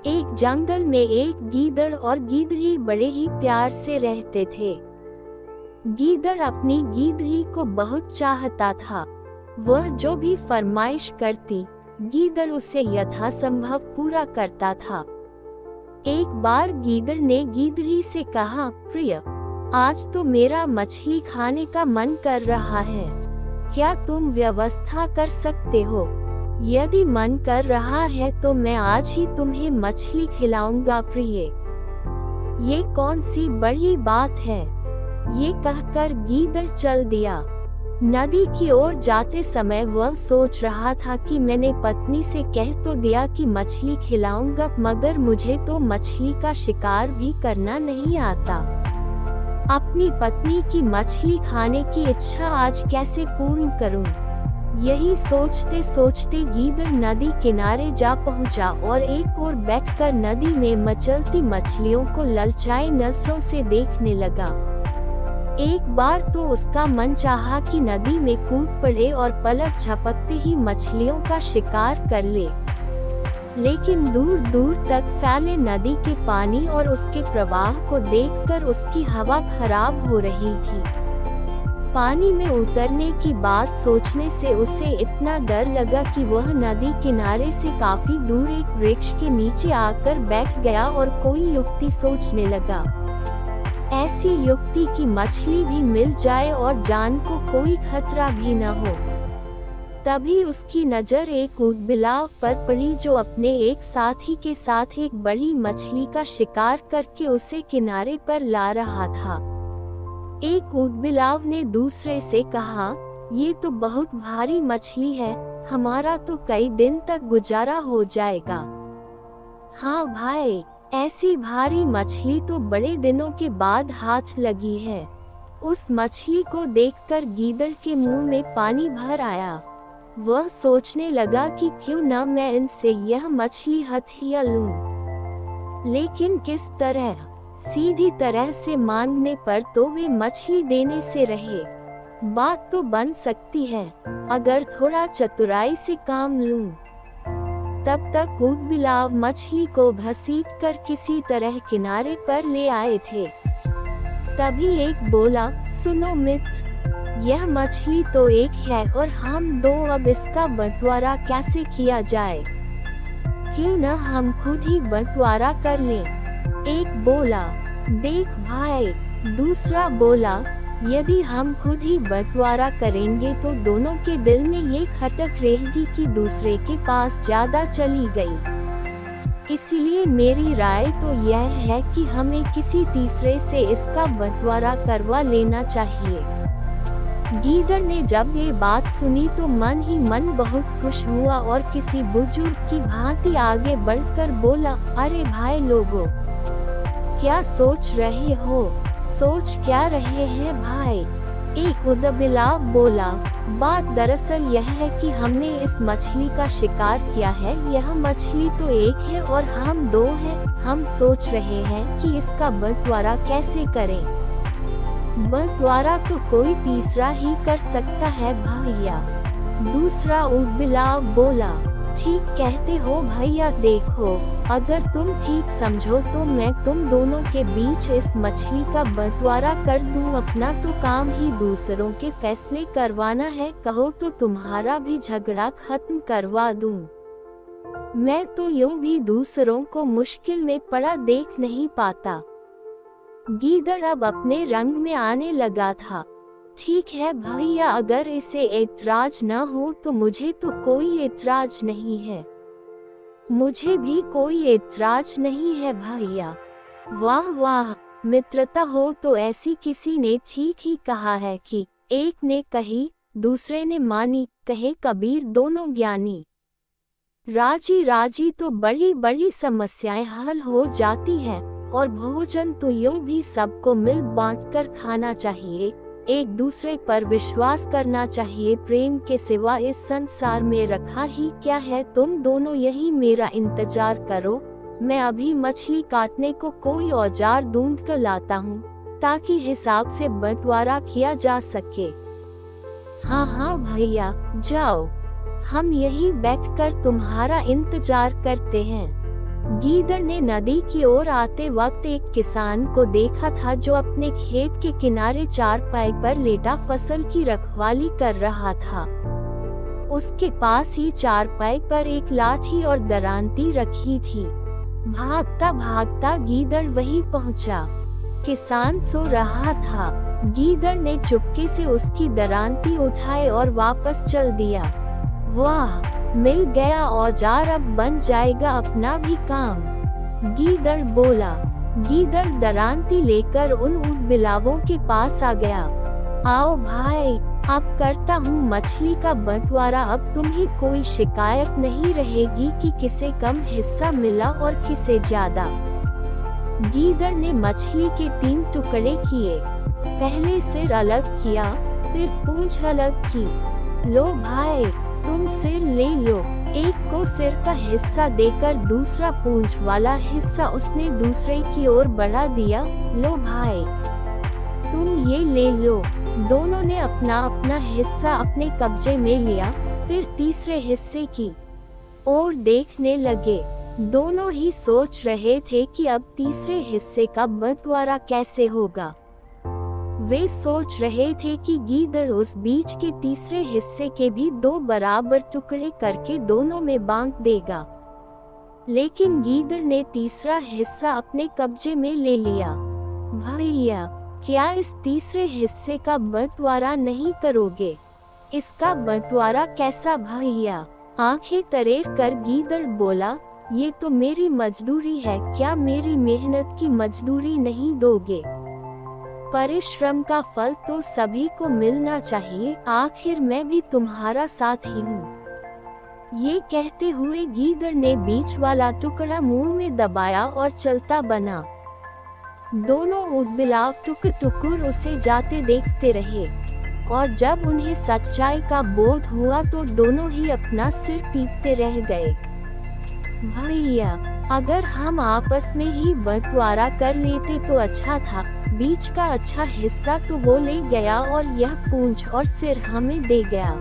एक जंगल में एक गीदड़ और गीदड़ी बड़े ही प्यार से रहते थे। गीदड़ अपनी गीदड़ी को बहुत चाहता था। वह जो भी फरमाइश करती, गीदड़ उसे यथासंभव पूरा करता था। एक बार गीदड़ ने गीदड़ी से कहा, प्रिय, आज तो मेरा मछली खाने का मन कर रहा है। क्या तुम व्यवस्था कर सकते हो? यदि मन कर रहा है तो मैं आज ही तुम्हें मछली खिलाऊंगा प्रिय। ये कौन सी बड़ी बात है? ये कहकर गीदड़ चल दिया। नदी की ओर जाते समय वह सोच रहा था कि मैंने पत्नी से कह तो दिया कि मछली खिलाऊंगा, मगर मुझे तो मछली का शिकार भी करना नहीं आता। अपनी पत्नी की मछली खाने की इच्छा आज कैसे पूर्ण करूं? यही सोचते सोचते गीदड़ नदी किनारे जा पहुंचा और एक ओर बैठकर नदी में मचलती मछलियों को ललचाई नजरों से देखने लगा। एक बार तो उसका मन चाहा कि नदी में कूद पड़े और पलक झपकते ही मछलियों का शिकार कर ले, लेकिन दूर दूर तक फैले नदी के पानी और उसके प्रवाह को देखकर उसकी हवा खराब हो रही थी। पानी में उतरने की बात सोचने से उसे इतना डर लगा कि वह नदी किनारे से काफी दूर एक वृक्ष के नीचे आकर बैठ गया और कोई युक्ति सोचने लगा। ऐसी युक्ति कि मछली भी मिल जाए और जान को कोई खतरा भी न हो। तभी उसकी नजर एक ऊदबिलाव पर पड़ी जो अपने एक साथी के साथ एक बड़ी मछली का शिकार करके उसे किनारे पर ला रहा था। एक ऊदबिलाव ने दूसरे से कहा, ये तो बहुत भारी मछली है, हमारा तो कई दिन तक गुजारा हो जाएगा। हाँ भाई, ऐसी भारी मछली तो बड़े दिनों के बाद हाथ लगी है। उस मछली को देखकर गीदड़ के मुंह में पानी भर आया। वह सोचने लगा कि क्यों न मैं इनसे यह मछली हथिया लूं। लेकिन किस तरह? सीधी तरह से मांगने पर तो वे मछली देने से रहे। बात तो बन सकती है अगर थोड़ा चतुराई से काम लूं। तब तक ऊदबिलाव मछली को घसीट कर किसी तरह किनारे पर ले आए थे। तभी एक बोला, सुनो मित्र, यह मछली तो एक है और हम दो, अब इसका बंटवारा कैसे किया जाए? क्यों न हम खुद ही बंटवारा कर लें? एक बोला, देख भाई। दूसरा बोला, यदि हम खुद ही बंटवारा करेंगे तो दोनों के दिल में ये खटक रहेगी कि दूसरे के पास ज्यादा चली गई। इसीलिए मेरी राय तो यह है कि हमें किसी तीसरे से इसका बंटवारा करवा लेना चाहिए। गीदड़ ने जब ये बात सुनी तो मन ही मन बहुत खुश हुआ और किसी बुजुर्ग की भांति आगे बढ़कर बोला, अरे भाई लोगों, क्या सोच रहे हो? सोच क्या रहे हैं भाई? एक ऊदबिलाव बोला, बात दरअसल यह है कि हमने इस मछली का शिकार किया है। यह मछली तो एक है और हम दो हैं। हम सोच रहे हैं कि इसका बंटवारा कैसे करें। बंटवारा तो कोई तीसरा ही कर सकता है भैया। दूसरा ऊदबिलाव बोला, ठीक कहते हो भैया। देखो, अगर तुम ठीक समझो तो मैं तुम दोनों के बीच इस मछली का बंटवारा कर दूं। अपना तो काम ही दूसरों के फैसले करवाना है। कहो तो तुम्हारा भी झगड़ा खत्म करवा दूं। मैं तो यूं भी दूसरों को मुश्किल में पड़ा देख नहीं पाता। गीदड़ अब अपने रंग में आने लगा था। ठीक है भैया, अगर इसे ऐतराज न हो तो मुझे तो कोई ऐतराज नहीं है। मुझे भी कोई ऐतराज नहीं है भैया। वाह वाह, मित्रता हो तो ऐसी किसी ने ठीक ही कहा है कि एक ने कही, दूसरे ने मानी, कहे कबीर दोनों ज्ञानी। राजी राजी तो बड़ी बड़ी समस्याएं हल हो जाती हैं। और भोजन तो यूं भी सबको मिल बांट कर खाना चाहिए। एक दूसरे पर विश्वास करना चाहिए। प्रेम के सिवा इस संसार में रखा ही क्या है? तुम दोनों यही मेरा इंतजार करो, मैं अभी मछली काटने को कोई औजार ढूंढ कर लाता हूँ, ताकि हिसाब से बंटवारा किया जा सके। हाँ हाँ भैया, जाओ, हम यही बैठकर तुम्हारा इंतजार करते हैं। गीदड़ ने नदी की ओर आते वक्त एक किसान को देखा था जो अपने खेत के किनारे चारपाई पर लेटा फसल की रखवाली कर रहा था। उसके पास ही चारपाई पर एक लाठी और दरांती रखी थी। भागता भागता गीदड़ वहीं पहुंचा। किसान सो रहा था। गीदड़ ने चुपके से उसकी दरांती उठाई और वापस चल दिया। वाह, मिल गया औजार, अब बन जाएगा अपना भी काम, गीदड़ बोला। गीदड़ दरांती लेकर उन ऊँटबिलावों के पास आ गया। आओ भाई, अब करता हूँ मछली का बंटवारा, अब तुम्हें कोई शिकायत नहीं रहेगी कि किसे कम हिस्सा मिला और किसे ज्यादा। गीदड़ ने मछली के 3 टुकड़े किए। पहले सिर अलग किया, फिर पूंछ अलग की। लो भाई, तुम सिर ले लो। एक को सिर का हिस्सा देकर दूसरा पूंछ वाला हिस्सा उसने दूसरे की ओर बढ़ा दिया। लो भाई, तुम ये ले लो। दोनों ने अपना अपना हिस्सा अपने कब्जे में लिया, फिर तीसरे हिस्से की ओर देखने लगे। दोनों ही सोच रहे थे कि अब तीसरे हिस्से का बंटवारा कैसे होगा। वे सोच रहे थे कि गीदड़ उस बीच के तीसरे हिस्से के भी 2 बराबर टुकड़े करके दोनों में बांट देगा। लेकिन गीदड़ ने तीसरा हिस्सा अपने कब्जे में ले लिया। भैया, क्या इस तीसरे हिस्से का बंटवारा नहीं करोगे? इसका बंटवारा कैसा भैया? आंखें तरेर कर गीदड़ बोला, ये तो मेरी मजदूरी है, क्या मेरी मेहनत की मजदूरी नहीं दोगे? परिश्रम का फल तो सभी को मिलना चाहिए, आखिर मैं भी तुम्हारा साथी हूँ। ये कहते हुए गीदड़ ने बीच वाला टुकड़ा मुंह में दबाया और चलता बना। दोनों ऊँटबिलाव टुकुर उसे जाते देखते रहे, और जब उन्हें सच्चाई का बोध हुआ तो दोनों ही अपना सिर पीटते रह गए। भैया, अगर हम आपस में ही बंटवारा कर लेते तो अच्छा था। बीच का अच्छा हिस्सा तो वो ले गया और यह पूंछ और सिर हमें दे गया।